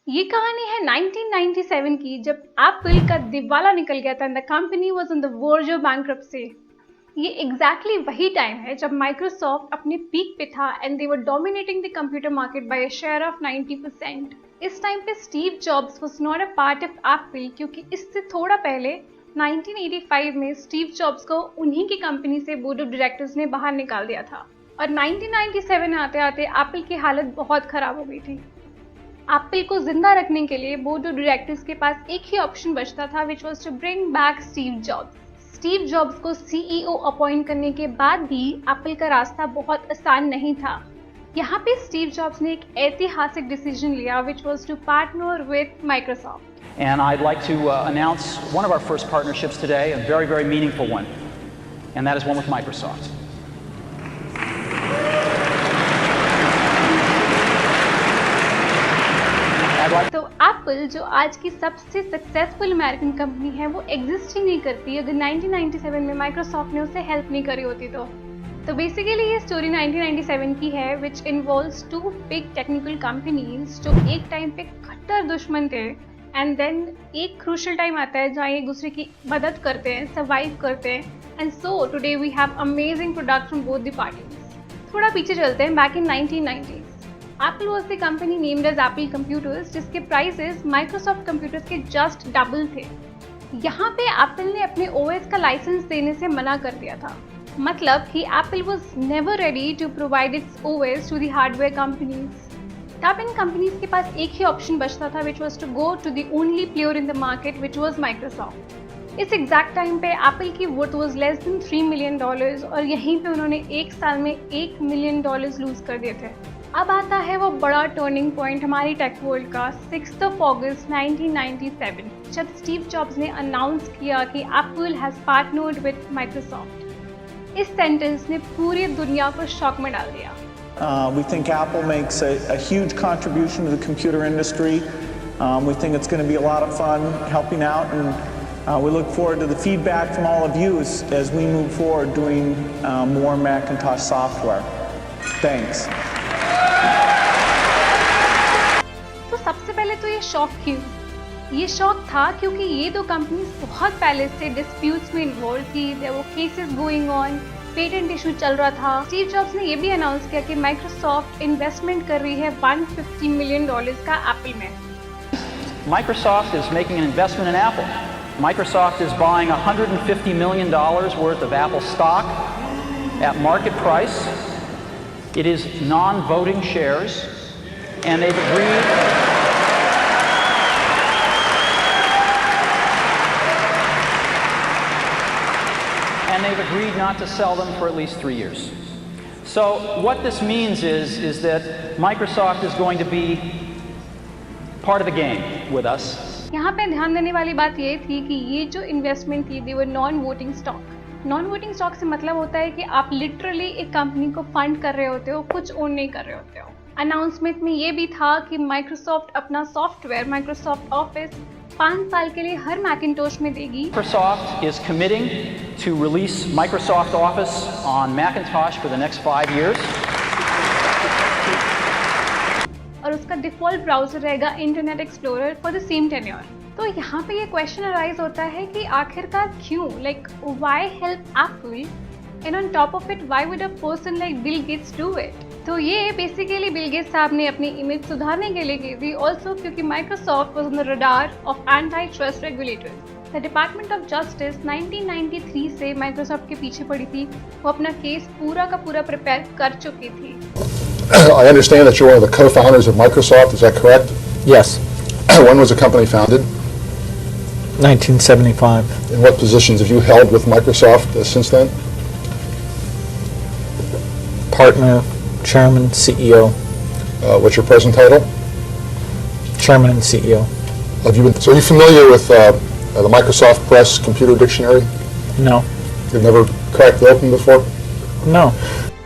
ये कहानी है 1997 की, जब एप्पल का दिवाला निकल गया था and the company was on the verge of bankruptcy. ये एग्जैक्टली वही टाइम है जब माइक्रोसॉफ्ट अपने पीक पे था and they were dominating the computer market by a share of 90%। इस टाइम पे Steve Jobs was not a part of Apple, क्योंकि इससे थोड़ा पहले 1985 में स्टीव जॉब्स को उन्हीं की कंपनी से बोर्ड ऑफ डायरेक्टर्स ने बाहर निकाल दिया था और 1997 आते आते एप्पल की हालत बहुत खराब हो गई थी। एप्पल को जिंदा रखने के लिए बोर्ड ऑफ डायरेक्टर्स के पास एक ही ऑप्शन बचता था, which was to bring back Steve Jobs. Steve Jobs को सीईओ अपॉइंट करने के बाद भी एप्पल का रास्ता बहुत आसान नहीं था। यहाँ पे स्टीव जॉब्स ने एक ऐतिहासिक डिसीजन लिया, which was to partner with Microsoft. And I'd like to announce one of our first partnerships today, a very, very meaningful one, and that is one with Microsoft. तो Apple, जो आज की सबसे successful American company है, वो exist ही नहीं करती अगर 1997 में माइक्रोसॉफ्ट ने उसे हेल्प नहीं करी होती तो बेसिकली ये स्टोरी 1997 की है, which involves two big technical companies जो एक टाइम पे कट्टर दुश्मन थे एंड देन एक क्रूशियल टाइम आता है जहाँ एक दूसरे की मदद करते हैं, सर्वाइव करते हैं, and so today we have amazing products from both the parties. थोड़ा पीछे चलते हैं, back in 1990s Apple was the company named as Apple Computers, जिसके प्राइसेस Microsoft Computers के जस्ट डबल थे। यहाँ पे Apple ने अपने OS का लाइसेंस देने से मना कर दिया था, मतलब कि Apple was never ready to provide its OS to the hardware companies। तब इन कंपनीज के पास एक ही ऑप्शन बचता था, which was to go to the only player in the market, which was Microsoft। इस एग्जैक्ट टाइम पे Apple की worth was less than $3 million और यहीं पे उन्होंने एक साल में $1 million लूज कर दिए थे। अब आता है वो बड़ा टर्निंग पॉइंट हमारी टेक वर्ल्ड का, 6 अगस्त 1997, जब स्टीव जॉब्स ने अनाउंस किया कि Apple has partnered with Microsoft. इस सेंटेंस ने पूरी दुनिया को शॉक में डाल दिया। We think Apple makes a huge contribution to the computer industry. We think it's going to be a lot of fun helping out, and we look forward to the feedback from all of you as we move forward doing more Macintosh software. Thanks. तो सबसे पहले तो ये shock क्यों? ये shock था क्योंकि ये दो कंपनीज बहुत पहले से डिस्प्यूट्स में इन्वॉल्व थी, there were cases going on, patent issue चल रहा था। स्टीव जॉब्स ने ये भी अनाउंस किया कि माइक्रोसॉफ्ट इन्वेस्टमेंट कर रही है $150 million का एप्पल में। Microsoft is making an investment in Apple. Microsoft is buying $150 million worth of Apple stock at market price. It is non-voting shares, and they've agreed not to sell them for at least 3 years. So what this means is that Microsoft is going to be part of the game with us. यहाँ पे ध्यान देने वाली बात ये थी कि ये जो इन्वेस्टमेंट थी, they were non voting stock. Non voting stock से मतलब होता है कि आप लिटरली एक कंपनी को फंड कर रहे होते हो, कुछ ओन नहीं कर रहे होते हो। अनाउंसमेंट में ये भी था कि माइक्रोसॉफ्ट अपना सॉफ्टवेयर माइक्रोसॉफ्ट ऑफिस 5 साल के लिए हर मैकिंटोश में देगी। Microsoft is committing to release Microsoft Office on Macintosh for the next 5 years. और उसका डिफॉल्ट ब्राउजर रहेगा internet explorer for the same tenure. तो यहाँ पे ये क्वेश्चन अराइज होता है कि आखिरकार क्यों, like why help Apple and on top of it why would a person like Bill Gates do it. तो ये बेसिकली बिल गेट्स साहब ने अपनी इमेज सुधारने के लिए की थी, ऑल्सो क्योंकि Microsoft was on the radar of anti trust regulators. The department of justice 1993 से माइक्रोसॉफ्ट के पीछे पड़ी थी, वो अपना केस पूरा का पूरा प्रिपेयर कर चुकी थी। I understand that you're one of the co-founders of Microsoft, is that correct? Yes. When was the company founded? 1975. And what positions have you held with Microsoft since then? Partner, Chairman, CEO. What's your present title? Chairman and CEO. So are you familiar with the Microsoft Press Computer Dictionary? No. You've never cracked it open before? No.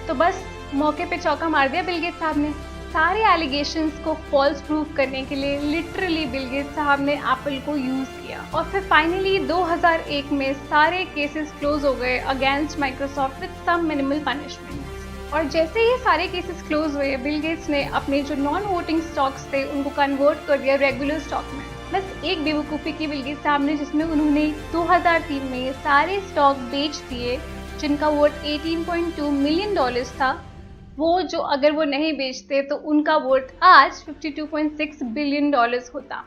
तो बस मौके पे चौका मार दिया Bill Gates साहब ने। सारे एलिगेशंस को फॉल्स प्रूव करने के लिए लिटरली बिल गेट्स साहब ने एप्पल को यूज किया और फिर फाइनली 2001 में सारे केसेस क्लोज हो गए against Microsoft with some minimal punishment. और जैसे ये सारे केसेस क्लोज हुए, बिल गेट्स ने अपने जो नॉन वोटिंग स्टॉक्स थे उनको कन्वर्ट कर दिया रेगुलर स्टॉक में। बस एक बेवकूफ़ी की बिल गेट्स सामने, जिसमें उन्होंने 2003 में ये सारे स्टॉक बेच दिए जिनका वोट $18.2 मिलियन था। वो जो अगर वो नहीं बेचते तो उनका वोट आज $52.6 बिलियन होता।